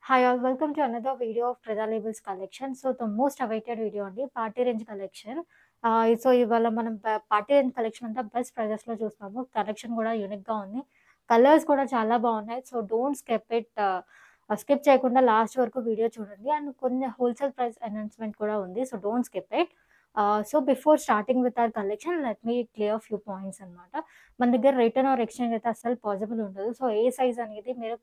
Hi all, welcome to another video of Prada Labels collection. So the most awaited video అండి party range collection. So ఇవాళ మనం party range collection అంతా best ప్రైజెస్‌లో చూస్తాము. Collection కూడా యూనిక్‌గా ఉంది. కలర్స్ కూడా చాలా బాగున్నాయి. సో డోంట్ స్కిప్ చేయకుండా లాస్ట్ వరకు వీడియో చూడండి. అండ్ కొన్ని హోల్‌సేల్ ప్రైస్ అనౌన్స్‌మెంట్ కూడా ఉంది. So don't skip it. So before starting with our collection let me clear few points అన్నమాట. మన దగ్గర రిటర్న్ ఆర్ ఎక్స్చేంజ్ అయితే అస్సలు పాసిబుల్ ఉండదు. సో ఏ సైజ్ అనేది మీరు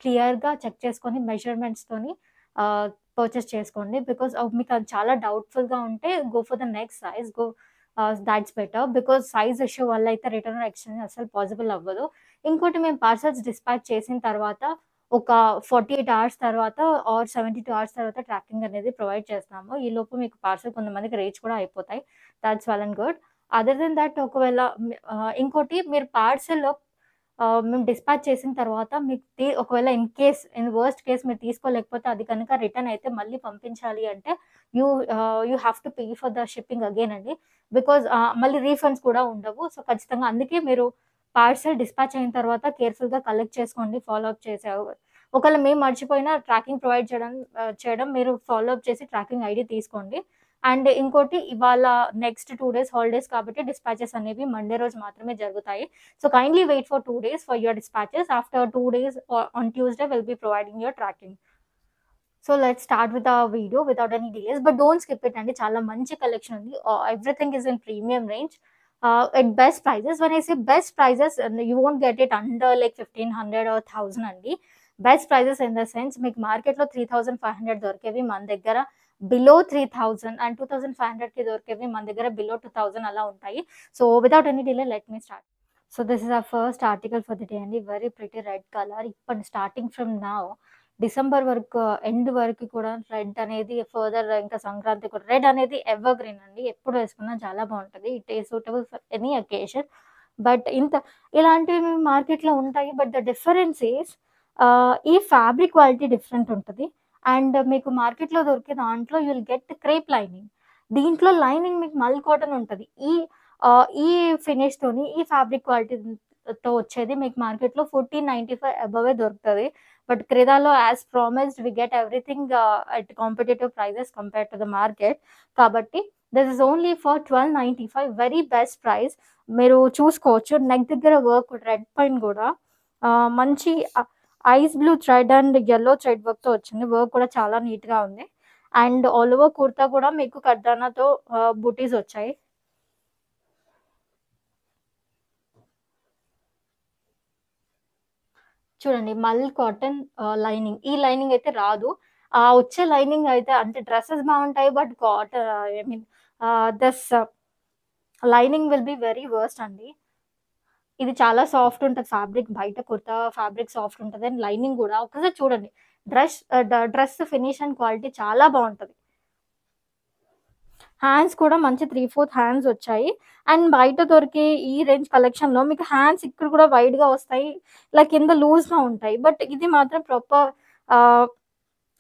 క్లియర్‌గా చెక్ చేసుకొని మెజర్‌మెంట్స్‌తోని ఆహ్, పర్చేస్ చేసుకోండి. బికాజ్ మీకు అది చాలా డౌట్‌ఫుల్‌గా ఉంటే go for the next size. Thoughts better. Because size issue వల్ల అయితే రిటర్న్ ఆర్ ఎక్స్చేంజ్ అస్సలు పాసిబుల్ అవ్వదు. ఇంకోటి మేము పార్సెల్స్ డిస్పాచ్ చేసిన తర్వాత ఒక 48 అవర్స్ తర్వాత ఆర్ 72 అవర్స్ తర్వాత ట్రాకింగ్ అనేది ప్రొవైడ్ చేస్తాము. ఈలోపు మీకు పార్సెల్ కొంతమందికి రీచ్ కూడా అయిపోతాయి. That's well and good. Other than that ఒకవేళ ఇంకోటి మీరు పార్సెల్‌లో మేము డిస్పాచ్ చేసిన తర్వాత మీకు ఒకవేళ ఇన్ వర్స్ట్ కేస్ మీరు తీసుకోలేకపోతే అది కనుక రిటర్న్ అయితే మళ్ళీ పంపించాలి అంటే you have to pay for the shipping again అండి. బికాజ్ మళ్ళీ రీఫండ్స్ కూడా ఉండవు. సో, ఖచ్చితంగా అందుకే మీరు పార్సెల్ డిస్పాచ్ అయిన తర్వాత కేర్‌ఫుల్‌గా కలెక్ట్ చేసుకోండి. ఫాలో అప్ ఒకవేళ మేము మర్చిపోయినా ట్రాకింగ్ ప్రొవైడ్ చేయడం మీరు ఫాలో అప్ చేసి ట్రాకింగ్ ఐడీ తీసుకోండి. అండ్ ఇంకోటి ఇవాళ నెక్స్ట్ 2 డేస్ హాలిడేస్ కాబట్టి డిస్పాచెస్ అనేవి మండే రోజు మాత్రమే జరుగుతాయి. So kindly wait for 2 days for your dispatches. After 2 days on Tuesday, we'll be providing your tracking. So let's start with our video without any delays. But don't skip it అండి. చాలా మంచి collection ఉంది. Everything is in premium range. At best prices. When I say best prices, you won't get it under like 1500 or 1000 అండి. Best prices in the sense మీకు మార్కెట్‌లో 3500 దొరికేవి మన దగ్గర బిలో 3000 అండ్ 2500కి దొరికేవి మన దగ్గర బిలో 2000 అలా ఉంటాయి. So without any delay let me start. So this is our first article for the day అండి. Very pretty red colour. ఇప్పుడు స్టార్టింగ్ ఫ్రమ్ నౌ డిసెంబర్ వరకు ఎండ్ వరకు కూడా రెడ్ అనేది ఫర్దర్ ఇంకా సంక్రాంతి కూడా రెడ్ అనేది ఎవర్ గ్రీన్ అండి. ఎప్పుడు వేసుకున్నా చాలా బాగుంటది. It is suitable for any occasion. But ఇలాంటివి మార్కెట్‌లో ఉంటాయి. బట్ ద డిఫరెన్స్ ఈస్ ఈ ఫ్యాబ్రిక్ క్వాలిటీ డిఫరెంట్ ఉంటది. అండ్ మీకు మార్కెట్‌లో దొరికే దాంట్లో you will get crepe lining. దీంట్లో లైనింగ్ మీకు మల్ కాటన్ ఉంటది. ఈ ఫినిష్‌తోని ఈ ఫ్యాబ్రిక్ క్వాలిటీతో వచ్చేది మీకు మార్కెట్‌లో 1495 అబోవే దొరుకుతది. బట్ క్రెదాలో as promised we get everything at competitive prices compared to the market. కాబట్టి this is only for 1295 very best price. మీరు చూసుకోవచ్చు. నెక్ దగ్గర వర్క్ రెడ్ పైన గూడా మంచి ice blue thread and yellow thread వర్క్‌తో వచ్చింది. వర్క్ కూడా చాలా నీట్‌గా ఉంది. అండ్ ఆల్ ఓవర్ కుర్తా కూడా మీకు కడ్దానాతో బూటీస్ వచ్చాయి. చూడండి మల్ కాటన్ లైనింగ్. ఈ లైనింగ్ అయితే రాదు. వచ్చే లైనింగ్ అయితే అంటే డ్రెసెస్ బావుంటాయి. But I mean this lining will be very worst అండి. ఇది చాలా సాఫ్ట్ ఉంటది ఫ్యాబ్రిక్. బయట కుర్తా ఫ్యాబ్రిక్ సాఫ్ట్ ఉంటది. అండ్ లైనింగ్ గూడా ఒక్కసారి చూడండి. డ్రెస్ ఫినిష్ అండ్ క్వాలిటీ చాలా బావుంటది. హ్యాండ్స్ కూడా మంచి 3/4 హ్యాండ్స్ వచ్చాయి. అండ్ బయట దొరికే ఈ రేంజ్ కలెక్షన్‌లో మీకు హ్యాండ్స్ ఇక్కడ కూడా వైడ్‌గా వస్తాయి. ఇలా కింద లూజ్‌గా ఉంటాయి. బట్ ఇది మాత్రం ప్రాపర్ ఆహ్,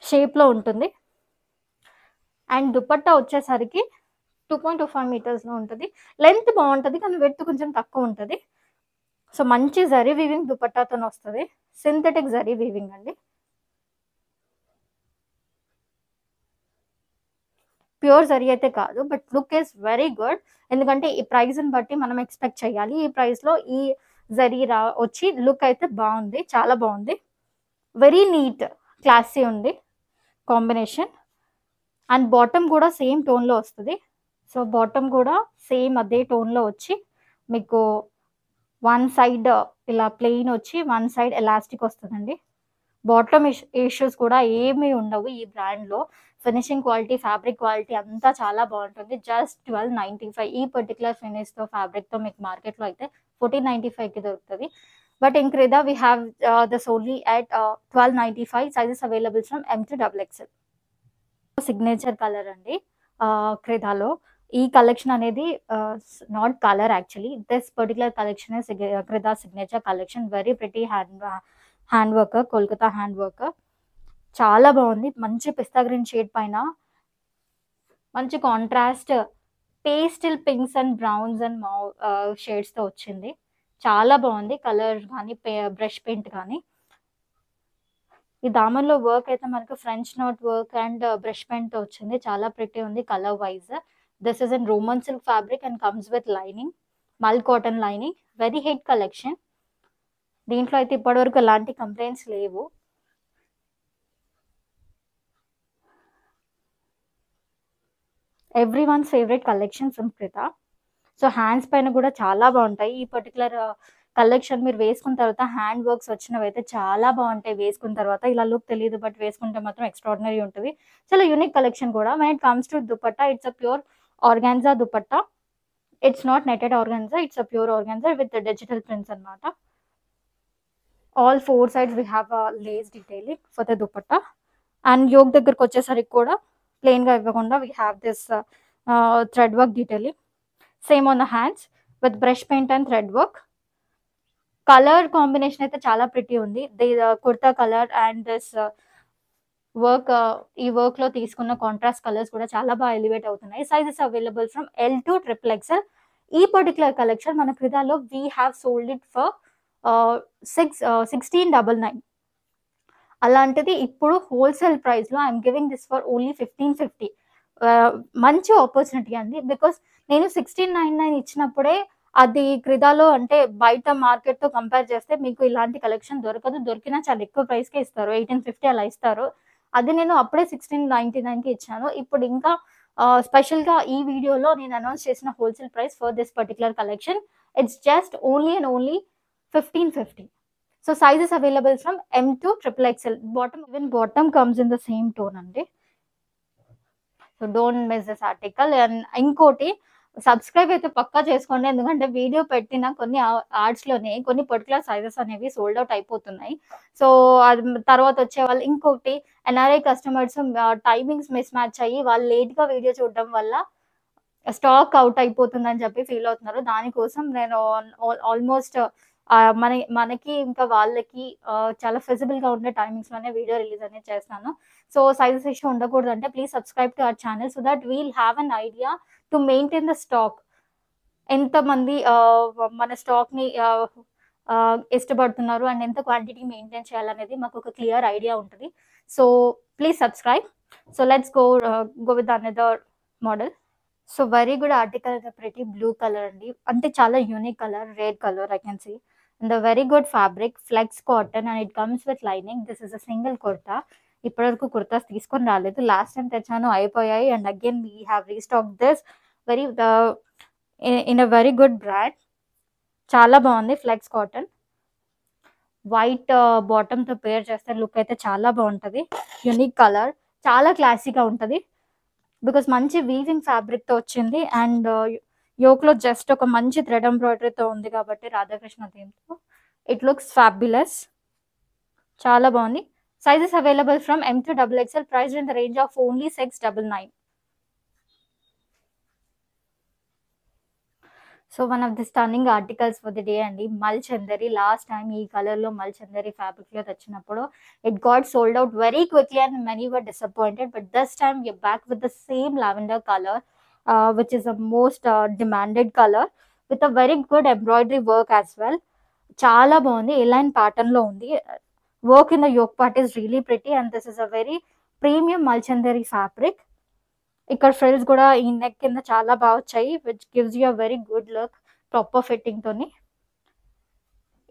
షేప్‌లో ఉంటుంది. అండ్ దుపట్టా వచ్చేసరికి 2.25 మీటర్స్‌లో ఉంటది. లెంత్ బావుంటది. కానీ విడ్త్ కొంచెం తక్కువ ఉంటది. సో, మంచి జరీ వీవింగ్ దుపట్టాతోనొస్తది. సింథటిక్ జరీ వీవింగ్ అండి. ప్యూర్ జరీ అయితే కాదు. But look is very good. ఎందుకంటే ఈ ప్రైస్‌ని బట్టి మనం ఎక్స్‌పెక్ట్ చేయాలి. ఈ ప్రైస్‌లో ఈ జరీ వచ్చి లుక్ అయితే బావుంది. చాలా బావుంది. Very neat. క్లాసీ ఉంది కాంబినేషన్. అండ్ బాటమ్ గూడా సేమ్ టోన్‌లో వస్తది. సో, బాటమ్ గూడా సేమ్ అదే టోన్‌లో వచ్చి మీకు వన్ సైడ్ ఇలా ప్లెయిన్ వచ్చి వన్ సైడ్ ఎలాస్టిక్ వస్తదండి. బాటమ్ ఇష్యూస్ కూడా ఏమీ ఉండవు ఈ బ్రాండ్‌లో. ఫినిషింగ్ క్వాలిటీ, ఫ్యాబ్రిక్ క్వాలిటీ అంతా చాలా బావుంటుంది. జస్ట్ 1295 ఈ పర్టిక్యులర్ ఫ్యాబ్రిక్‌తో మీకు మార్కెట్‌లో అయితే 1495కి దొరుకుతది. But in Kreda we have this only at 1295 sizes available from M to double XL. Signature colour అండి. క్రెదాలో. ఈ కలెక్షన్ అనేది not colour actually. This particular collection is Kreda signature collection. Very pretty hand work. Kolkata hand work. చాలా బావుంది. మంచి pista green shade పైన మంచి contrast pastel pinks and browns and షేడ్స్‌తో వచ్చింది. చాలా బావుంది. కలర్ గాని, బ్రష్ పెయింట్ గాని. ఈ దామన్‌లో వర్క్ అయితే మనకు French knot work and brush పెయింట్‌తో వచ్చింది. చాలా ప్రిటీ ఉంది colour wise. This is in Roman silk fabric and comes with lining. Mul cotton lining. Very hit collection. దీంట్లో అయితే ఇప్పటివరకు ఎలాంటి కంప్లెయింట్స్ లేవు. ఎవ్రీవన్స్ ఫేవరెట్ కలెక్షన్ ఫ్రమ్ ప్రిత. సో హ్యాండ్స్ పైన కూడా చాలా బాగుంటాయి. ఈ పర్టికులర్ కలెక్షన్ మీరు వేసుకున్న తర్వాత హ్యాండ్ వర్క్స్ వచ్చినవైతే చాలా బాగుంటాయి వేసుకున్న తర్వాత. ఇలా లుక్ తెలియదు బట్ వేసుకుంటే మాత్రం ఎక్స్ట్రాడినరీ ఉంటుంది. చాలా యూనిక్ కలెక్షన్ కూడా. When it comes to dupatta, it's a pure organza dupatta. It's not netted organza, it's a pure organza with digital prints అనమాట. All 4 sides we have lace detailing for the dupatta. And yoke దగ్గరకు వచ్చేసరికి కూడా ప్లెయిన్గా ఇవ్వకుండా we have this thread work detailing. Same on the hands with brush paint and thread work. Colour combination అయితే చాలా pretty ఉంది. The kurta colour and this work, ఈ work లో తీసుకున్న కాంట్రాస్ట్ కలర్స్ కూడా చాలా బాగా ఎలివేట్ అవుతున్నాయి. Sizes available from L to XXL. ఈ పర్టికులర్ కలెక్షన్ మన క్రిదాలో we have sold it for 1699. అలాంటిది ఇప్పుడు హోల్సేల్ ప్రైస్ లో I'm giving this for only 1550. మంచి ఆపర్చునిటీ అండి. బికాస్ నేను 1699 ఇచ్చినప్పుడే అది క్రిదాలో అంటే బయట మార్కెట్ తో కంపేర్ చేస్తే మీకు ఇలాంటి కలెక్షన్ దొరకదు. దొరికినా చాలా ఎక్కువ ప్రైస్ కే ఇస్తారు, 1850 అలా ఇస్తారు. అది నేను అప్పుడే 1699 కి ఇచ్చాను. ఇప్పుడు ఇంకా స్పెషల్ గా ఈ వీడియోలో నేను అనౌన్స్ చేసిన wholesale price for this particular collection it's just only and only 1550. So sizes available from M to XXL. Even bottom comes in the same tone అండి. So don't miss this article. And ఇంకోటి subscribe అయితే పక్కా చేసుకోండి, ఎందుకంటే video పెట్టిన కొన్ని ఆర్ట్స్లోనే కొన్ని particular sizes అనేవి sold out అయిపోతున్నాయి. సో అది తర్వాత వచ్చే వాళ్ళు ఇంకోటి NRI customers timings miss match అయ్యి వాళ్ళు లేట్గా వీడియో చూడడం వల్ల స్టాక్ అవుట్ అయిపోతుందని చెప్పి ఫీల్ అవుతున్నారు. దానికోసం నేను ఆల్మోస్ట్ మనకి ఇంకా వాళ్ళకి చాలా ఫెజిబుల్ గా ఉండే టైమింగ్స్ లోనే వీడియో రిలీజ్ అనేది చేస్తాను. సో సైజెస్ ఇష్యూ ఉండకూడదు అంటే please subscribe to our channel so that we'll have an idea to maintain the stock. ఎంతమంది మన స్టాక్ ని ఇష్టపడుతున్నారు అండ్ ఎంత క్వాంటిటీ మెయింటైన్ చేయాలనేది మాకు ఒక క్లియర్ ఐడియా ఉంటుంది. So please subscribe. So let's go with another model. So very good article, pretty blue colour అండి. అంటే చాలా unique colour, rare colour I can see. And the very good fabric, flex cotton, and it comes with lining. This is a single kurta. ఇప్పటివరకు కుర్తాస్ తీసుకొని రాలేదు, last time తెచ్చాను అయిపోయాయి. And again we have restock this very in a very good brand. చాలా బాగుంది. Flex cotton white బాటమ్తో పేర్ చేస్తే look అయితే చాలా బాగుంటుంది. యూనిక్ కలర్, చాలా క్లాసీగా ఉంటుంది బికాస్ మంచి వీవింగ్ ఫ్యాబ్రిక్తో వచ్చింది. అండ్ యోక్లో జస్ట్ ఒక మంచి థ్రెడ్ ఎంబ్రాయిడరీతో ఉంది కాబట్టి రాధాకృష్ణ థీమ్తో ఇట్ లుక్స్ ఫ్యాబ్యులస్. చాలా బాగుంది. Sizes available from M to XXL. Price in the range of only 699. So one of the stunning articles for the day అండి, మల్ చందరి. లాస్ట్ టైం ఈ కలర్లో మల్ చందరి ఫ్యాబ్రిక్లో తెచ్చినప్పుడు it got sold out very quickly and many were disappointed. But this time we back with the same lavender colour which is the most demanded color with a very good embroidery work as well. చాలా బాగుంది. Align pattern లో ఉంది. Work in the yoke part is really pretty and this is a very premium Mulchanderi fabric. ఇక్కడ frills కూడా ఈ neck కింద చాలా బాగా వచ్చాయి which gives you a very good look proper fitting తోని.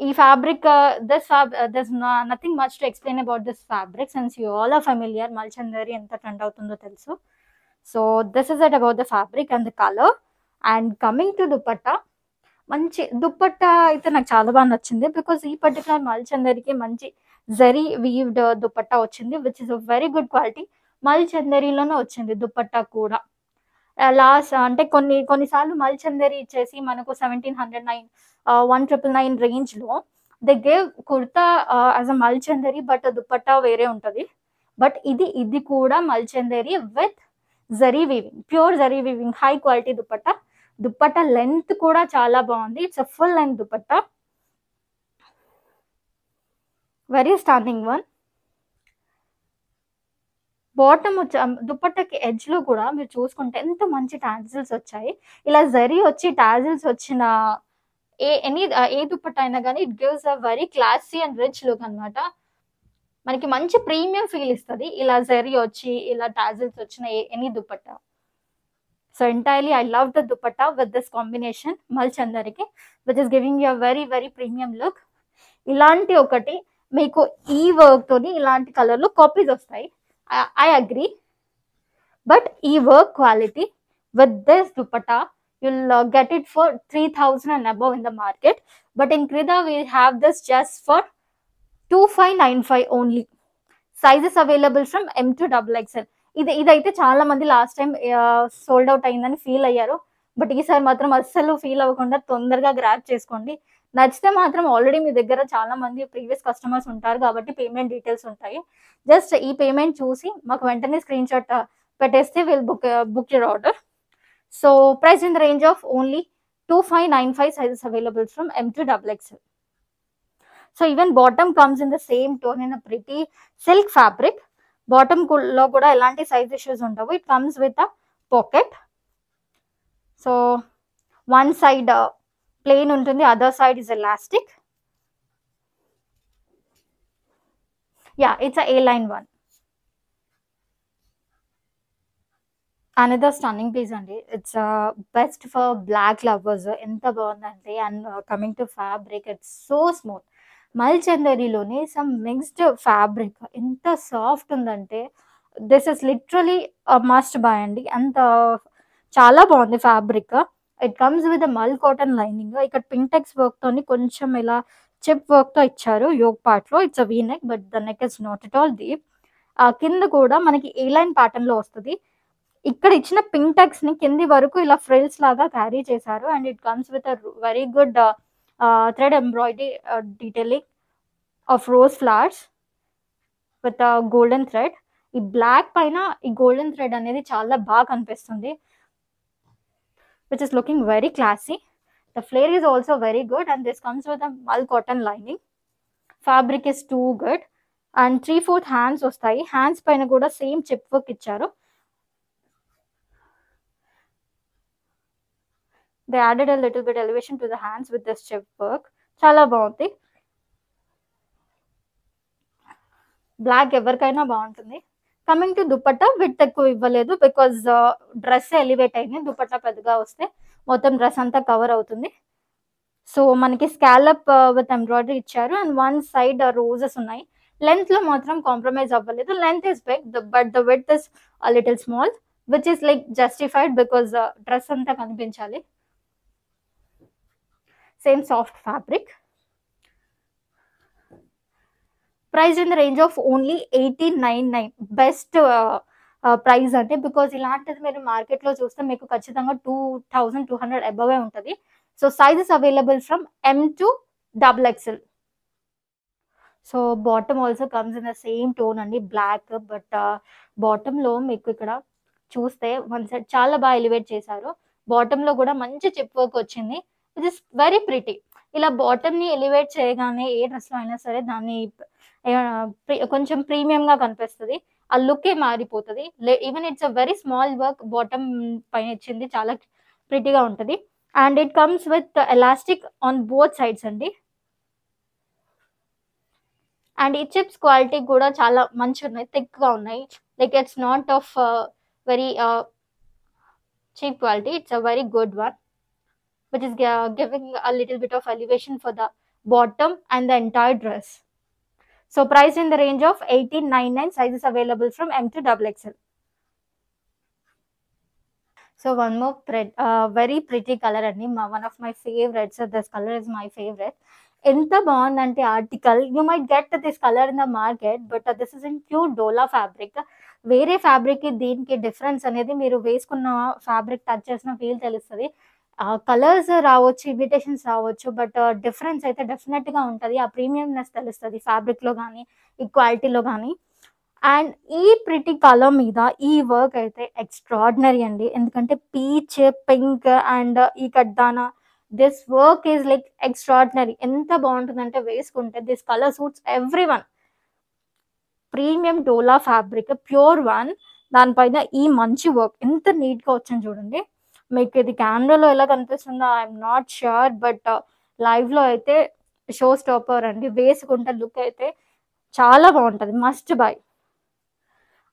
ఈ fabric there's nothing much to explain about this fabric since you all are familiar. మల్చందరి ఎంత ట్రెండ్ అవుతుందో తెలుసు. So this is it about the fabric and the colour. And coming to dupatta, మంచి దుపట్టా అయితే నాకు చాలా బాగా నచ్చింది బికాస్ ఈ పర్టికులర్ మల్చందరికి మంచి జరీ వీవ్డ్ దుపట్టా వచ్చింది which is a very good quality. మల్చందరిలోనే వచ్చింది దుపట్టా కూడా. లాస్ట్ అంటే కొన్నిసార్లు మల్చందరి ఇచ్చేసి మనకు 1709 1999 రేంజ్లో they gave kurta as a Mulchanderi but dupatta వేరే ఉంటుంది. బట్ ఇది కూడా Mulchanderi with zari weaving, pure zari weaving, high quality dupatta. Dupatta length కూడా చాలా బాగుంది. It's a full length dupatta, very stunning one. Bottom దుపట్టాకి ఎడ్జ్ లో కూడా మీరు చూసుకుంటే ఎంత మంచి టాజిల్స్ వచ్చాయి. ఇలా జరీ వచ్చి టాజిల్స్ వచ్చిన ఏ దుపట్టా అయినా కానీ it gives a very classy and rich look అనమాట. మనకి మంచి ప్రీమియం ఫీల్ ఇస్తది. ఇలా జరీ వచ్చి, ఇలా టాజిల్స్ వచ్చిన any dupatta. So entirely I love the dupatta with this combination మల్చందరికి which is giving you very very premium look. ఇలాంటి ఒకటి మీకు ఈ వర్క్ తోని ఇలాంటి కలర్లో కాపీస్ వస్తాయి. ఐ అగ్రీ, బట్ ఈ work quality with this dupatta you'll get it for 3,000 and above in the market, but in Crida we have this just for 2595 only. Sizes available from M to XXL. ఇదైతే చాలా మంది last time sold out అయిందని feel అయ్యారు, but ఈసారి మాత్రం అస్సలు feel అవ్వకుండా తొందరగా గ్రాప్ చేసుకోండి. నచ్చితే మాత్రం ఆల్రెడీ మీ దగ్గర చాలా మంది ప్రీవియస్ కస్టమర్స్ ఉంటారు కాబట్టి పేమెంట్ డీటెయిల్స్ ఉంటాయి. జస్ట్ ఈ పేమెంట్ చూసి మాకు వెంటనే స్క్రీన్ షాట్ పెట్టేస్తే will book your order. So price in the range of only 2595, sizes available from M to XXL. So even bottom comes in the same tone in a pretty silk fabric. Bottom lo kuda elanti size issues undavu. It comes with a pocket. So one side plain untundi, other side is elastic. Yeah, it's a A-line one. Another stunning piece అండి. It's best for black lovers. ఎంత బాగుందంటే, and coming to fabric, it's so smooth. మల్చందరిలోనే some mixed fabric ఎంత soft ఉందంటే this is literally must buy అండి. అంత చాలా బాగుంది fabric. It comes with mul cotton lining. ఇక్కడ పింటెక్స్ వర్క్ తోని కొంచెం ఇలా చిప్ వర్క్ తో ఇచ్చారు యోక్ పార్ట్ లో. It's a V neck, but the neck is not at all deep. కింద కూడా మనకి ఏ లైన్ ప్యాటర్న్ లో వస్తుంది. ఇక్కడ ఇచ్చిన పింటెక్స్ ని కింది వరకు ఇలా ఫ్రిల్స్ లాగా క్యారీ చేశారు. And it comes with very good thread embroidery detailing of rose flowers with golden thread. ఈ బ్లాక్ పైన ఈ గోల్డెన్ థ్రెడ్ అనేది చాలా బాగా కనిపిస్తుంది, which is looking very classy. The flare is also very good, and this comes with mul cotton lining. Fabric is too good, and 3/4 hands వస్తాయి. Hands పైన కూడా సేమ్ చిప్ వర్క్ ఇచ్చారు. They added a little bit elevation to the hands with this chip work. చాలా బాగుంది. Black ఎవరికైనా బాగుంటుంది. Coming to dupatta, with ఎక్కువ ఇవ్వలేదు బికాజ్ డ్రెస్ ఎలివేట్ అయింది. దుపట్టా పెద్దగా వస్తే మొత్తం డ్రెస్ అంతా కవర్ అవుతుంది. సో మనకి స్కాలప్ విత్ ఎంబ్రాయిడరీ ఇచ్చారు, అండ్ వన్ సైడ్ రోజెస్ ఉన్నాయి. లెంత్ లో మాత్రం కాంప్రమైజ్ అవ్వలేదు. Length is big, but the width is a little small, which is like justified because dress అంతా కనిపించాలి. Same soft fabric. Price in the range of only 1899. Best price అంటే, because ఇలాంటిది మీరు మార్కెట్లో చూస్తే మీకు ఖచ్చితంగా 2200 అబవ్ ఉంటుంది. So sizes available from M to XXL. So bottom also comes in the same tone అండి, బ్లాక్. బట్ బాటంలో మీకు ఇక్కడ చూస్తే వన్ సైడ్ చాలా బాగా ఎలివేట్ చేశారు. బాటంలో కూడా మంచి చిప్ వర్క్ వచ్చింది, విచ్ ఇస్ వెరీ ప్రిటీ. ఇలా బాటమ్ ని ఎలివేట్ చేయగానే ఏ డ్రెస్ లో అయినా సరే దాన్ని కొంచెం ప్రీమియం గా కనిపిస్తుంది. ఆ లుక్ ఏ మారిపోతుంది. Even it's a very small work bottom పైన ఇచ్చింది, చాలా ప్రిటీగా ఉంటుంది. And it comes with elastic on both sides అండి. అండ్ ఈ చిప్స్ క్వాలిటీ కూడా చాలా మంచి ఉన్నాయి, థిక్ గా ఉన్నాయి. Like it's not of very cheap quality, it's a very good one, which is giving a little bit of elevation for the bottom and the entire dress. So price in the range of 1899, sizes available from M to XXL. So one more very pretty color అండి, one of my favorites. This color is my favorite. ఎంత బాగుందంటే article, you might get this colour in the market, but this is in pure dola fabric. వేరే fabric కి దీనికి difference అనేది మీరు వేసుకున్న fabric touch చేసిన ఫీల్ తెలుస్తుంది. కలర్స్ రావచ్చు, ఇమిటేషన్స్ రావచ్చు, బట్ డిఫరెన్స్ అయితే డెఫినెట్ గా ఉంటుంది. ఆ ప్రీమియంనెస్ తెలుస్తుంది ఫ్యాబ్రిక్ లో కానీ ఈ క్వాలిటీలో కానీ. అండ్ ఈ ప్రిటీ కలర్ మీద ఈ వర్క్ అయితే ఎక్స్ట్రాడినరీ అండి, ఎందుకంటే పీచ్, పింక్ అండ్ ఈ కడ్దానా, this work is like extraordinary. ఎంత బాగుంటుందంటే వేసుకుంటే this colour suits everyone. Premium dola fabric, pure one. దానిపైన ఈ మంచి వర్క్ ఎంత నీట్ గా వచ్చింది చూడండి. మీకు ఇది కెమెరాలో ఎలా కనిపిస్తుందో I'm not sure, but live లో అయితే షో స్టాపర్ అండి. వేసుకుంటే లుక్ అయితే చాలా బాగుంటది, మస్ట్ బై.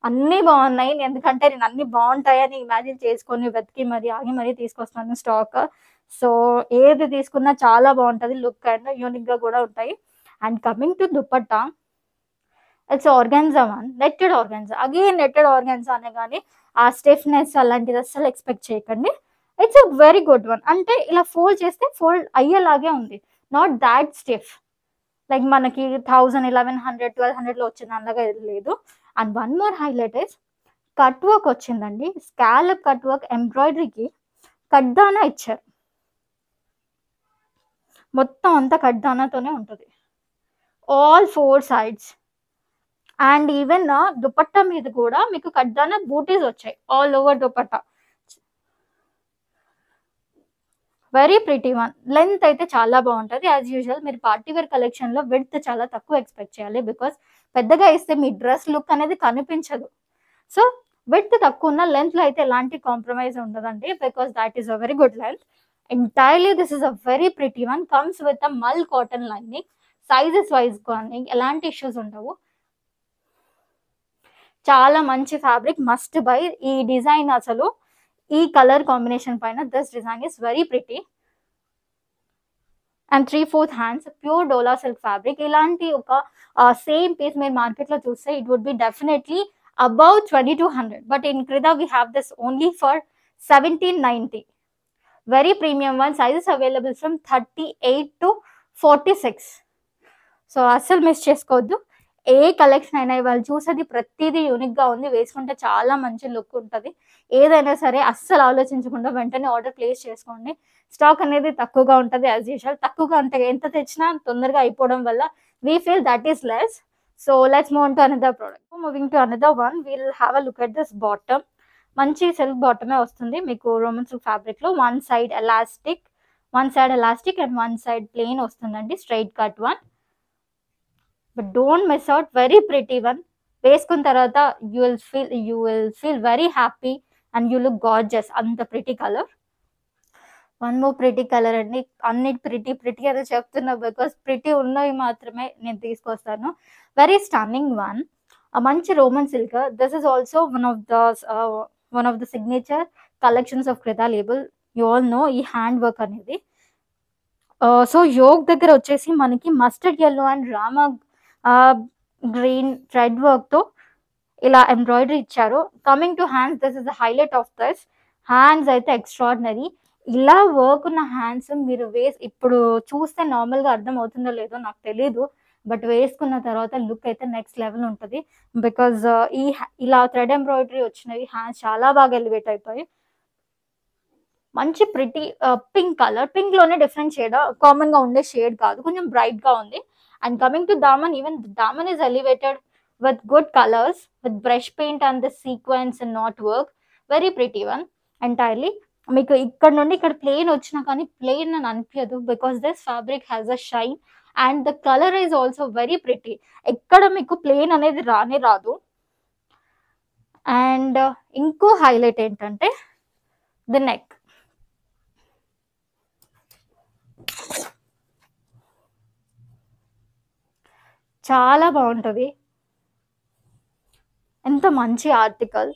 అన్నీ బాగున్నాయి, ఎందుకంటే నేను అన్ని బాగుంటాయని ఇమాజిన్ చేసుకొని వెతికి మరి ఆగి మరీ తీసుకొస్తాను స్టాక్. సో ఏది తీసుకున్నా చాలా బాగుంటది, లుక్ అండ్ యూనిక్ గా కూడా ఉంటాయి. And coming to dupatta, it's organza one, netted organza. Again netted organza అనే కానీ ఆ స్టిఫ్నెస్ అలాంటిది అస్సలు ఎక్స్పెక్ట్ చేయకండి. It's a very good one. అంటే ఇలా ఫోల్డ్ చేస్తే ఫోల్డ్ అయ్యేలాగే ఉంది, నాట్ దాట్ స్టిఫ్. లైక్ మనకి 1000, 1100, 1200 లో వచ్చింది అలాగా లేదు. And one more highlight is cut work వచ్చిందండి, స్కాలప్ కట్ వర్క్ ఎంబ్రాయిడరీకి కడ్దానా ఇచ్చారు, మొత్తం అంతా కడ్దానాతోనే ఉంటుంది all 4 sides. And even dupatta మీద కూడా మీకు కడ్దానా బూటీస్ వచ్చాయి all over dupatta. Very pretty one. Length అయితే చాలా బాగుంటుంది. యాజ్ యూజువల్ మీరు పార్టీ వేర్ కలెక్షన్ లో విడ్త్ చాలా తక్కువ ఎక్స్పెక్ట్ చేయాలి, బికాస్ పెద్దగా ఇస్తే మీ డ్రెస్ లుక్ అనేది కనిపించదు. సో విడ్త్ తక్కువ ఉన్న లెంత్ లో అయితే ఎలాంటి కాంప్రమైజ్ ఉండదండి, because that is a very good length. Entirely this is a very pretty one, comes with a మల్ కాటన్ లైనింగ్. సైజెస్ వైజ్ కానీ ఎలాంటి ఇష్యూస్ ఉండవు, చాలా మంచి ఫ్యాబ్రిక్, మస్ట్ బై. ఈ డిజైన్ అసలు ఈ కలర్ కాంబినేషన్ పైన this design is very pretty. And 3/4 hands, pure dola silk fabric. ఇలాంటి ఒక సేమ్ పీస్ మీరు మార్కెట్ లో చూస్తే it would be definitely above 2200, but in Kreda we have this only for 1790. Very premium one. Sizes available from 38 to 46. So అస్సలు miss చేసుకోవద్దు. ఏ collection అయినా వాళ్ళు చూసేది ప్రతిదీ యూనిక్ గా ఉంది, వేసుకుంటే చాలా మంచి లుక్ ఉంటుంది. ఏదైనా సరే అస్సలు ఆలోచించకుండా వెంటనే ఆర్డర్ ప్లేస్ చేసుకోండి. స్టాక్ అనేది తక్కువగా ఉంటుంది యాజ్ యూజువల్. తక్కువగా అంటే ఎంత తెచ్చినా తొందరగా అయిపోవడం వల్ల we feel that is less. So let's move to another product. Moving to another one, we'll have a look at this bottom. మంచి సిల్క్ బాటమే వస్తుంది మీకు రోమన్ సిల్క్ ఫ్యాబ్రిక్ లో. One side elastic and one side plain వస్తుందండి, straight cut one. But don't miss out, very pretty one. వేసుకున్న తర్వాత you will feel very happy and you look gorgeous. అంత pretty colour. One more pretty colour అండి. అన్ని pretty అని చెప్తున్నా because pretty ఉన్నవి మాత్రమే నేను తీసుకొస్తాను. వెరీ స్టన్నింగ్ వన్, మంచి Roman silk. This is also one of the signature collections of Creta label. You all know ఈ హ్యాండ్ వర్క్ అనేది. సో యోగ్ దగ్గర వచ్చేసి మనకి mustard yellow and Rama green thread work తో ఇలా ఎంబ్రాయిడరీ ఇచ్చారు. Coming to hands, this is the highlight of this. Hands అయితే extraordinary. ఇలా వర్క్ ఉన్న హ్యాండ్స్ మీరు ఇప్పుడు చూస్తే నార్మల్ గా అర్థం అవుతుందో లేదో నాకు తెలీదు, బట్ వేసుకున్న తర్వాత లుక్ అయితే నెక్స్ట్ లెవెల్ ఉంటుంది. బికాజ్ ఇలా థ్రెడ్ ఎంబ్రాయిడరీ వచ్చినవి హ్యాండ్స్ చాలా బాగా ఎలివేట్ అయిపోయి. మంచి ప్రిటీ పింక్ కలర్, పింక్ లోనే డిఫరెంట్ షేడ్, కామన్ గా ఉండే షేడ్ కాదు, కొంచెం బ్రైట్ గా ఉంది. And coming to daman, even daman is elevated with good colors, with brush paint and the sequence and knot work. Very pretty one entirely. మీకు ఇక్కడ నుండి ఇక్కడ ప్లెయిన్ వచ్చినా కానీ ప్లెయిన్ అని అనిపించదు, because this fabric has a shine and the colour is also very pretty. ఎక్కడ మీకు ప్లెయిన్ అనేది రానే రాదు. అండ్ ఇంకో హైలైట్ ఏంటంటే ది నెక్. చాలా బాగుంటుంది, ఎంత మంచి article,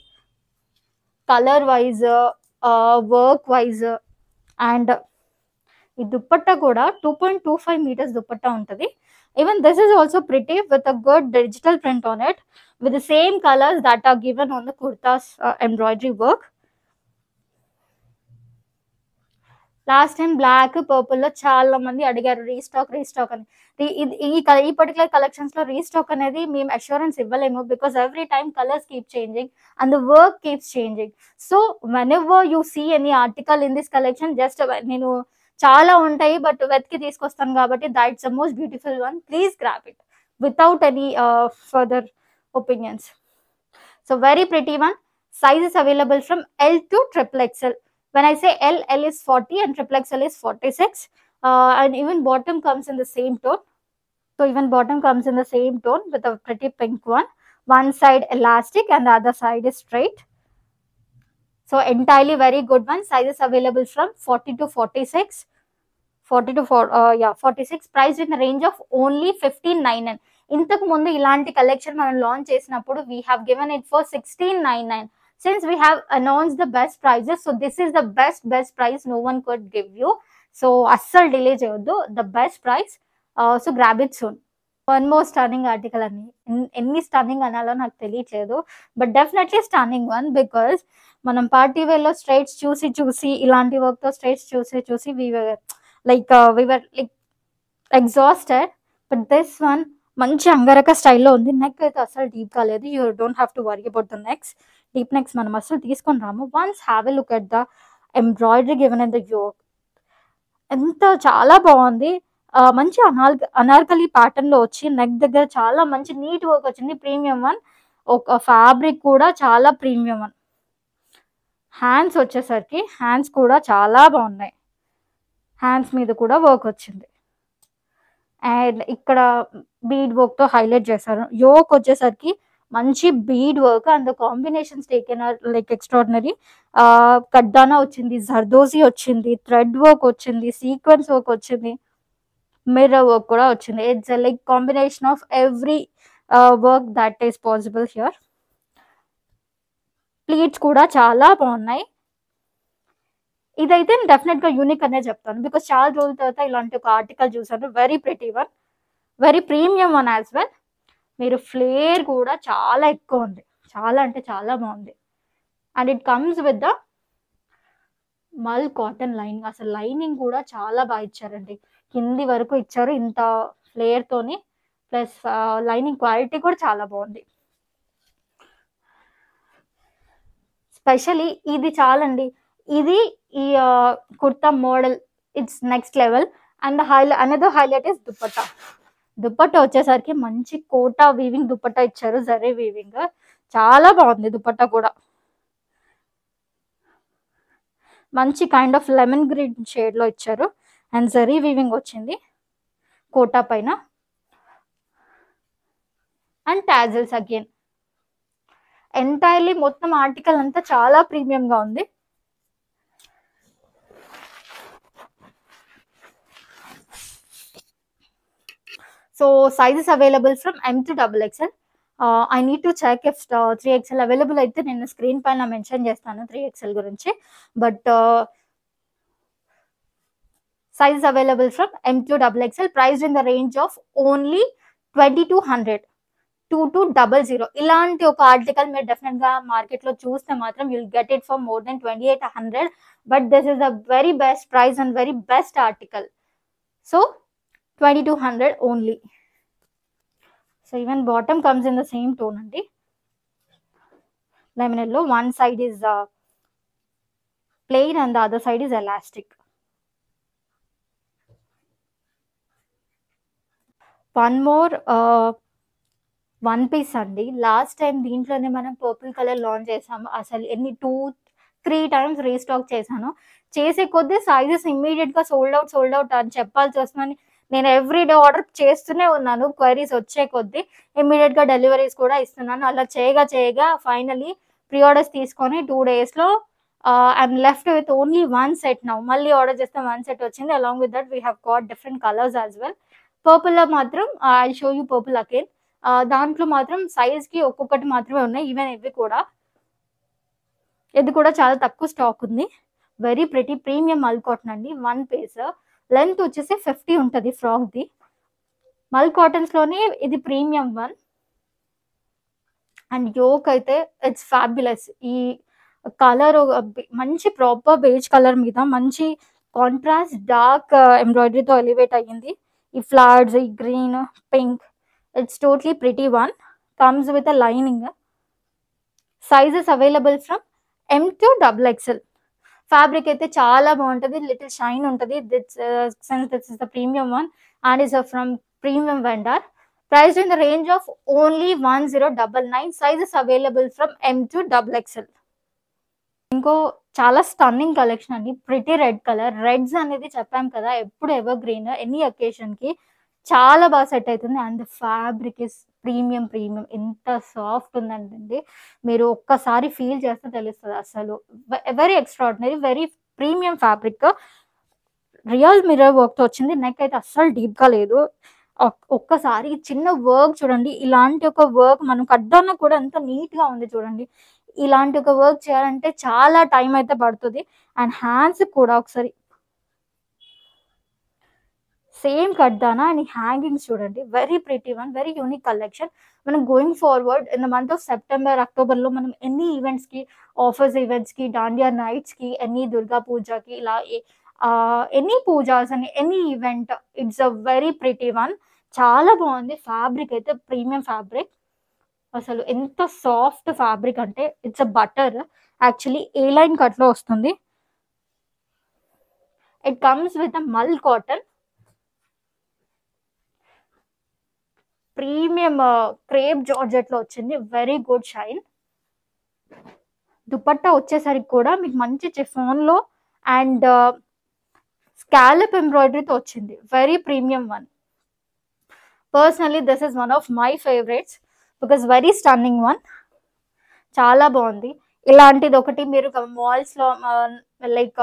colour wise work wise. And ఈ దుప్పట్టా కూడా 2.25 meters దుప్పట్టా ఉంటుంది. Even this is also pretty with a good digital print on it with the same colours that are given on the kurtas embroidery work. Last time black purple లో చాలా మంది అడిగారు restock అని. ఈ particular collections లో restock అనేది మేము assurance ఇవ్వలేము, because every time colours keep changing and the work keeps changing. So whenever you see any article in this collection, just నేను చాలా ఉంటాయి బట్ వెతికి తీసుకొస్తాను కాబట్టి that's the most beautiful one. Please grab it without any further opinions. So very pretty one. Sizes available from L to XXL. When I say L is 40 and XXL is 46. And even bottom comes in the same tone. So even bottom comes in the same tone with a pretty pink one. One side elastic and the other side is straight. So entirely very good one. Sizes available from 40 to 46. 46. Priced in the range of only 15,999. ఇంతకు ముందు ఇలాంటి collection మనం launch చేసినప్పుడు we have given it for 1699. Since we have announced the best prices, so this is the best price no one could give you. So అస్సలు delay చేయొద్దు, the best price. So grab it soon. One more stunning article అని, ఎన్ని stunning అనాలో నాకు తెలియట్లేదు, but definitely stunning one. Because మనం party వేర్లో straights చూసి ఇలాంటి వర్క్తో స్ట్రైట్స్ చూసి we were like exhausted. But this one మంచి అంగరక స్టైల్లో ఉంది. నెక్ అయితే అసలు డీప్ కాలేదు. You don't have to worry about the necks. Deep necks మనం అసలు తీసుకొని రాము. Once have a look at the embroidery given in the yoke. ఎంత చాలా బాగుంది. మంచి అనార్కలి ప్యాటర్న్ లో వచ్చి నెక్ దగ్గర చాలా మంచి నీట్ వర్క్ వచ్చింది. Premium one. ఒక ఫ్యాబ్రిక్ కూడా చాలా ప్రీమియం వన్. హ్యాండ్స్ వచ్చేసరికి హ్యాండ్స్ కూడా చాలా బాగున్నాయి. హ్యాండ్స్ మీద కూడా వర్క్ వచ్చింది. అండ్ ఇక్కడ బీడ్ వర్క్ తో హైలైట్ చేశారు. యోక్ వచ్చేసరికి మంచి bead work and combinations taken like extraordinary. కడ్డానా వచ్చింది, జర్దోజీ వచ్చింది, థ్రెడ్ వర్క్ వచ్చింది, సీక్వెన్స్ వర్క్ వచ్చింది, మిర్రర్ వర్క్ కూడా వచ్చింది. It's like combination of every work that is possible here. Pleats కూడా చాలా బాగున్నాయి. ఇదైతే డెఫినెట్ గా యూనిక్ అనే చెప్తాను, బికాస్ చాలా రోజుల తర్వాత ఇలాంటి ఒక ఆర్టికల్ చూసాను. Very pretty one, very premium one as well. మీరు ఫ్లేర్ కూడా చాలా ఎక్కువ ఉంది, చాలా అంటే చాలా బాగుంది. And it comes with the మల్ కాటన్ లైనింగ్. అసలు లైనింగ్ కూడా చాలా బాగా ఇచ్చారండి, కింది వరకు ఇచ్చారు ఇంత ఫ్లేర్ తోని. ప్లస్ లైనింగ్ క్వాలిటీ కూడా చాలా బాగుంది. స్పెషలీ ఇది చాలండి. ఇది ఈ kurta model it's next level. And another highlight is dupatta. Dupatta వచ్చేసరికి మంచి కోటా వీవింగ్ దుపట్టా ఇచ్చారు, జరీ వీవింగ్. చాలా బాగుంది దుపట్టా కూడా. మంచి kind of lemon green shade లో ఇచ్చారు అండ్ జరీ వీవింగ్ వచ్చింది కోటా పైన. And tassels again. ఎంటైర్లీ మొత్తం ఆర్టికల్ అంతా చాలా ప్రీమియం గా ఉంది. So sizes available from M to XXL. I need to check if 3XL available అయితే నేను స్క్రీన్ పైన మెన్షన్ చేస్తాను 3XL గురించి. But sizes available from M to XXL. Priced in the range of only 2200, 2200. ఇలాంటి ఒక article మీరు definite గా market లో చూస్తే మాత్రం you'll get it for more than 2800. But this is the very best price and very best article. So 2200 only. So even bottom comes in the same tone andi, lemon yellow. One side is plain and the other side is elastic. One more one piece andi. Last time దీంట్లోనే మనం purple colour launch చేసాము. అసలు ఎన్ని 2-3 times restock చేశాను. చేసే కొద్దీ sizes immediate గా sold out అని చెప్పాల్సి వస్తుందని నేను ఎవ్రీడే ఆర్డర్ చేస్తూనే ఉన్నాను. క్వైరీస్ వచ్చే కొద్దీ ఇమ్మీడియట్ గా డెలివరీస్ కూడా ఇస్తున్నాను. అలా చేయగా ఫైనలీ ప్రీ ఆర్డర్స్ తీసుకొని 2 days లో I'm left with only 1 set now. మళ్ళీ ఆర్డర్ చేస్తే 1 set వచ్చింది. Along with that we have got different colours as well. Purple లో మాత్రం I show you purple again. దాంట్లో మాత్రం సైజ్ కి ఒక్కొక్కటి మాత్రమే ఉన్నాయి. ఈవెన్ ఇది కూడా చాలా తక్కువ స్టాక్ ఉంది. వెరీ ప్రిటీ ప్రీమియం మల్ కాటన్ అండి. 1 piece. లెంత్ వచ్చేసి 50 ఉంటుంది ఫ్రాక్ ది. మల్ కాటన్స్ లోనే ఇది ప్రీమియం వన్. అండ్ యోక్ అయితే ఇట్స్ ఫ్యాబులస్. ఈ కలర్ మంచి ప్రాపర్ బేజ్ కలర్ మీద మంచి కాంట్రాస్ట్ డార్క్ ఎంబ్రాయిడరీతో ఎలివేట్ అయ్యింది. ఈ ఫ్లవర్స్, ఈ green, pink, it's totally pretty one. Comes with a lining. Sizes available from M to XXL. Fabric అయితే చాలా బాగుంటుంది, లిటిల్ షైన్ ఉంటుంది. This is the premium one and is from premium vendor. Price in the range of only 1099. Sizes available from M to XXL. ఇంకో చాలా stunning collection అండి. Pretty red colour. Reds అనేది చెప్పాం కదా ఎప్పుడు ఎవర్ గ్రీన్, ఎనీ అకేషన్ కి చాలా బాగా సెట్ అవుతుంది. And fabric is premium. ఎంత సాఫ్ట్ ఉందండి, మీరు ఒక్కసారి ఫీల్ చేస్తే తెలుస్తుంది. అసలు very extraordinary, very premium fabric. Real mirror work తో వచ్చింది. నెక్ అయితే అస్సలు డీప్ గా లేదు. ఒక్కసారి చిన్న వర్క్ చూడండి. ఇలాంటి ఒక వర్క్ మనం కడ్డాన్న కూడా ఎంత నీట్‌గా ఉంది చూడండి. ఇలాంటి ఒక వర్క్ చేయాలంటే చాలా టైం అయితే పడుతది. అండ్ హ్యాండ్స్‌కి కూడా ఒకసారి సేమ్ కడ్దానా అండ్ హ్యాంగింగ్స్ చూడండి. Very pretty one, very unique collection. మనం going forward in the month of September, అక్టోబర్‌లో మనం ఎన్ని ఈవెంట్స్‌కి, ఆఫర్స్ ఈవెంట్స్‌కి, దాండియా నైట్స్‌కి, ఎనీ దుర్గా పూజకి ఇలా ఎనీ పూజాస్ అని any event it's a very pretty one. చాలా బాగుంది. ఫ్యాబ్రిక్ అయితే ప్రీమియం ఫ్యాబ్రిక్. అసలు ఎంత సాఫ్ట్ ఫ్యాబ్రిక్ అంటే it's a butter. Actually A line కట్‌లో వస్తుంది. ఇట్ కమ్స్ విత్ అ మల్ కాటన్. ప్రీమియం క్రేప్ జార్జెట్‌లో వచ్చింది. Very good shine. దుపట్టా వచ్చేసరికి కూడా మీకు మంచి చిఫాన్‌లో అండ్ స్కాలప్ ఎంబ్రాయిడరీతో వచ్చింది. Very premium one. Personally this is one of my favourites because very stunning one. చాలా బాగుంది. ఇలాంటిది ఒకటి మీరు మాల్స్‌లో లైక్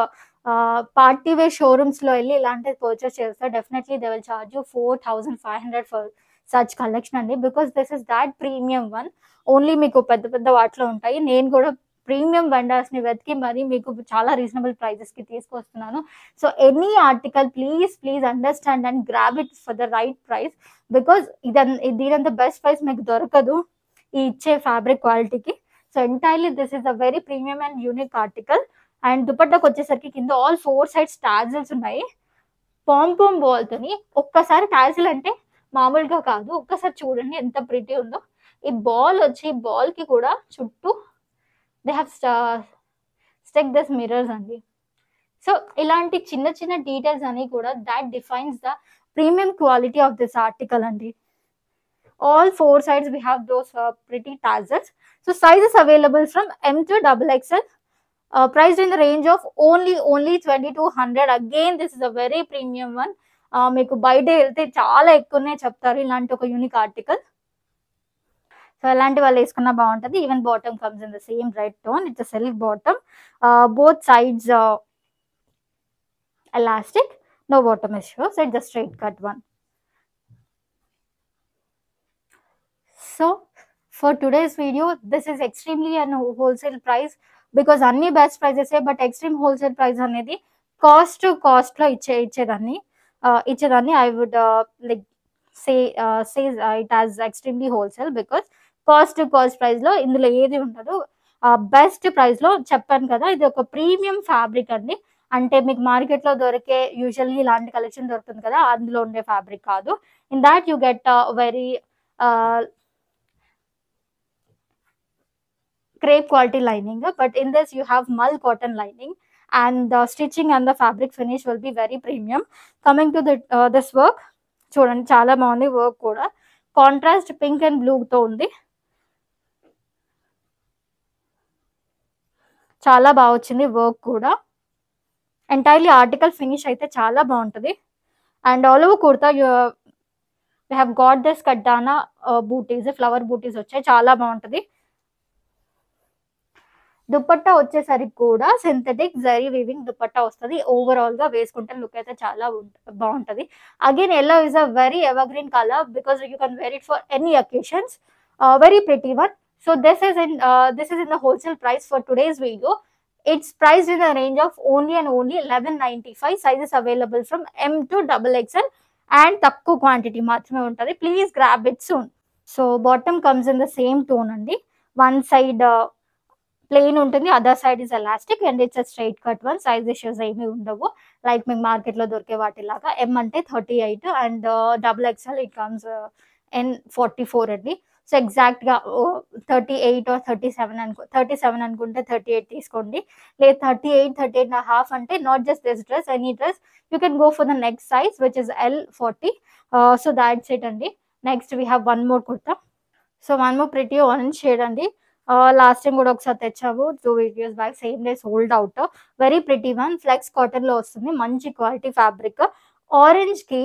పార్టీ వేర్ షోరూమ్స్‌లో వెళ్ళి ఇలాంటిది పర్చేస్ చేస్తే definitely they will charge you 4500 for such collection అండి. Because this is that premium one. Only మీకు పెద్ద పెద్ద వాటిలో ఉంటాయి. నేను కూడా ప్రీమియం వెండర్స్‌ని వెతికి మరి మీకు చాలా రీజనబుల్ ప్రైజెస్‌కి తీసుకొస్తున్నాను. So any article please understand and grab it for the right price. Because దీనంత బెస్ట్ ప్రైస్ మీకు దొరకదు ఈ ఇచ్చే ఫ్యాబ్రిక్ క్వాలిటీకి. So entirely this is a very premium and unique article. And దుపట్టాకి వచ్చేసరికి కింద ఆల్ 4 సైడ్స్ టాజిల్స్ ఉన్నాయి. పాంపామ్ బాల్‌తోని. ఒక్కసారి టాజిల్ అంటే మామూలుగా కాదు. ఒక్కసారి చూడండి ఎంత ప్రిటీ ఉందో. ఈ బాల్ వచ్చి బాల్‌కి కూడా చుట్టూ దే హావ్ స్టెక్ దిస్ మిర్రర్స్ అండి. సో ఇలాంటి చిన్న చిన్న డీటెయిల్స్ అన్ని కూడా that defines the premium quality of this article అండి. All 4 sides we have those pretty tassels. So sizes available from M to XXL. Priced in the range of only 2200. Again this is a very premium one. మీకు బయట వెళ్తే చాలా ఎక్కువనే చెప్తారు ఇలాంటి ఒక unique article. So ఇలాంటి వాళ్ళు వేసుకున్నా బాగుంటుంది. Even bottom comes in the same red tone. It's silk bottom. Both sides elastic. No bottom is show. So it's a straight cut one. So for today's video, this is extremely a wholesale price because అన్ని best prices but extreme wholesale price అనేది cost to cost లో ఇచ్చేదాన్ని I would like say it has extremely wholesale because cost to cost price లో ఇందులో ఏది ఉండదు. Best price లో చెప్పాను కదా, ఇది ఒక ప్రీమియం ఫ్యాబ్రిక్ అండి. అంటే మీకు మార్కెట్ లో దొరికే యూజువల్లీ ఇలాంటి కలెక్షన్ దొరుకుతుంది కదా, అందులో ఉండే ఫ్యాబ్రిక్ కాదు. In that you get very crepe quality lining, but in this you have mull cotton lining and the stitching and the fabric finish will be very premium. Coming to the this work చూడండి చాలా బాగుంది. Work కూడా contrast pink and blue తో ఉంది. చాలా బాగా వచ్చింది work కూడా. ఎంటైర్లీ ఆర్టికల్ ఫినిష్ అయితే చాలా బాగుంటుంది. And all over kurta you have got this కడ్డానా బూటీస్, ఫ్లవర్ బూటీస్ వచ్చాయి, చాలా బాగుంటుంది. దుపట్టా వచ్చేసరికి కూడా సింథటిక్ జరీ వీవింగ్ దుపట్టా వస్తుంది. ఓవరాల్ గా వేసుకుంటే లుక్ అయితే చాలా బాగుంటది. Again yellow is a very evergreen colour because you can wear it for any occasions. Very pretty one. So this is in the wholesale price for today's video. It's priced in the range of only 1195. Sizes available from M to XXL and తక్కువ quantity మాత్రమే ఉంటుంది. Please grab it soon. So bottom comes in the same tone అండి. One side plain ఉంటుంది, other side is elastic and it's straight cut one. Size issues ఏమీ ఉండవు like మీకు market లో దొరికే వాటిలాగా. ఎం అంటే 38 and XXL it comes N44 అండి. So exact గా 38 or 37 అనుకుంటే 38 తీసుకోండి, లేదు 38.5 అంటే not just this dress, any dress you can go for the next size which is L40. So that's it అండి. Next we have one more kurta. So one more pretty orange shade అండి. Last time కూడా ఒకసారి తెచ్చాము 2 videos back, same day sold out. Very pretty one. Flex cotton లో వస్తుంది, మంచి quality fabric. Orange కి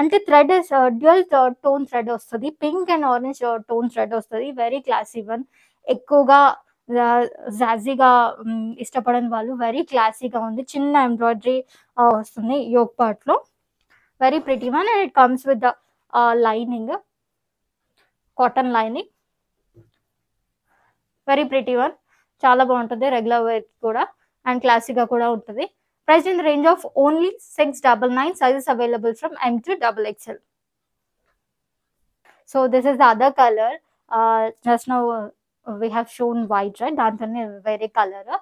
అంటే థ్రెడ్ డ్యూయల్ టోన్ థ్రెడ్ వస్తుంది, pink and orange tone thread వస్తుంది. Very classy one. ఎక్కువగా జాజీగా ఇష్టపడని వాళ్ళు వెరీ క్లాసీగా ఉంది. చిన్న ఎంబ్రాయిడరీ వస్తుంది యోక్ పార్ట్ లో. Very pretty one and it comes with the lining, cotton lining, very pretty one, చాలా బాగుంటుంది రెగ్యులర్ వేర్ కూడా అండ్ క్లాసిక్గా కూడా ఉంటుంది. Price in the range of only 699, sizes available from M to XXL. So this is the other colour, just now we have shown white right, దాంట్లోనే వేరే colour.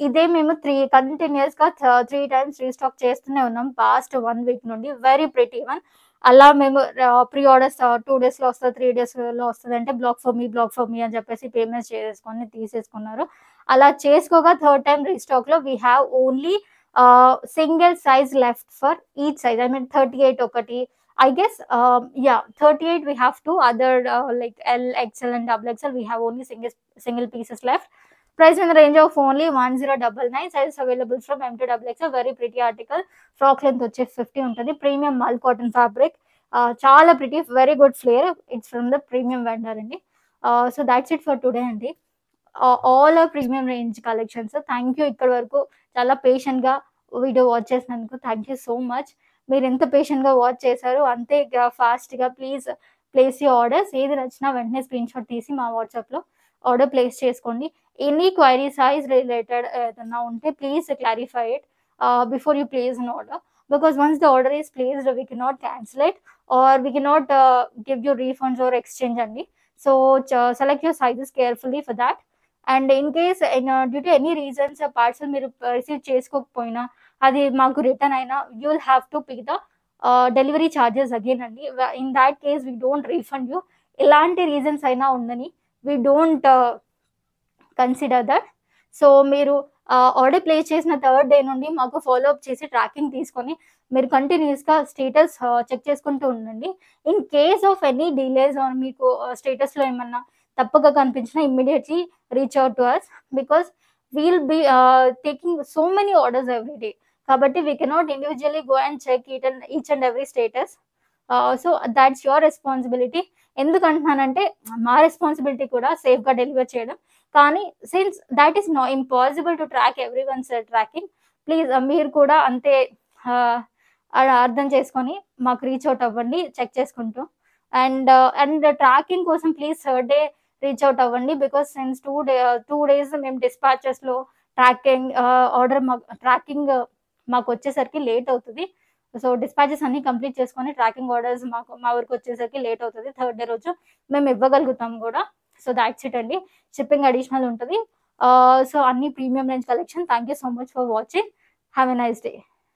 ఇదే మేము continuous గా 3 times రీస్టాక్ చేస్తూనే ఉన్నాం పాస్ట్ 1 week నుండి. Very pretty one. అలా మేము ప్రీ ఆర్డర్స్ 2 days లో వస్తుంది, 3 days లో వస్తుంది అంటే బ్లాక్ ఫర్ మీ అని చెప్పేసి పేమెంట్స్ చేసుకొని తీసేసుకున్నారు. అలా చేసుకోగా థర్డ్ టైం రీస్టాక్ లో we have only single size left for each size. I mean 38 ఒకటి, I guess 38 we have two other like L, XL and XXL. We have only single pieces left. Price in the range of only 1099, size available from M to XXL. Very pretty article. Frock length వచ్చే 50 ఉంటుంది. Premium mal cotton fabric, చాలా pretty, very good flare. It's from the premium vendor అండి. So that's it for today అండి. All our premium range collections. Thank you ఇక్కడ వరకు చాలా patient గా video watch చేసినందుకు థ్యాంక్ యూ సో మచ్. మీరు ఎంత పేషెంట్ గా వాచ్ చేశారు అంతే ఫాస్ట్ గా ప్లీజ్ ప్లేస్ యూ ఆర్డర్స్. ఏది నచ్చినా వెంటనే స్క్రీన్ షాట్ తీసి మా వాట్సాప్ లో ఆర్డర్ ప్లేస్ చేసుకోండి. ఎనీ క్వైరీ సైజ్ రిలేటెడ్ ఏదన్నా ఉంటే please clarify it before you place an order, because once the order is placed we cannot cancel it or we cannot give you refunds or exchange andi. So select your sizes carefully for that. And in case due to any reasons a parcel మీరు receive చేసుకోకపోయినా అది మాకు return అయినా you will have to pay the delivery charges again అండి. In that case we don't refund you. ఎలాంటి reasons అయినా ఉందని we don't consider that. So మీరు order place చేసిన థర్డ్ డే నుండి మాకు ఫాలో అప్ చేసి ట్రాకింగ్ తీసుకొని మీరు కంటిన్యూస్గా స్టేటస్ చెక్ చేసుకుంటూ ఉండండి. In case of any delays or మీకు స్టేటస్లో ఏమన్నా తప్పగా కనిపించినా immediately reach out to us, because we'll be taking so many orders every day. కాబట్టి we cannot individually go and check each and every status. So that's your responsibility. ఎందుకంటున్నానంటే మా responsibility కూడా సేఫ్గా డెలివర్ చేయడం, కానీ since that is no impossible to track every one's tracking, please మీరు కూడా అంతే అర్థం చేసుకొని మాకు రీచ్ అవుట్ అవ్వండి చెక్ చేసుకుంటూ. అండ్ ట్రాకింగ్ కోసం please third day reach out అవ్వండి, బికాస్ సిన్స్ 2 days మేము డిస్పాచెస్లో ఆర్డర్ ట్రాకింగ్ మాకు వచ్చేసరికి లేట్ అవుతుంది. సో డిస్పాచెస్ అన్ని కంప్లీట్ చేసుకొని ట్రాకింగ్ ఆర్డర్స్ మా వరకు వచ్చేసరికి లేట్ అవుతుంది. థర్డ్ డే రోజు మేము ఇవ్వగలుగుతాం కూడా. సో దాట్స్ ఇట్ అండి. షిప్పింగ్ అడిషనల్ ఉంటుంది. సో అన్ని premium range collection. Thank you so much for watching. Have a nice day.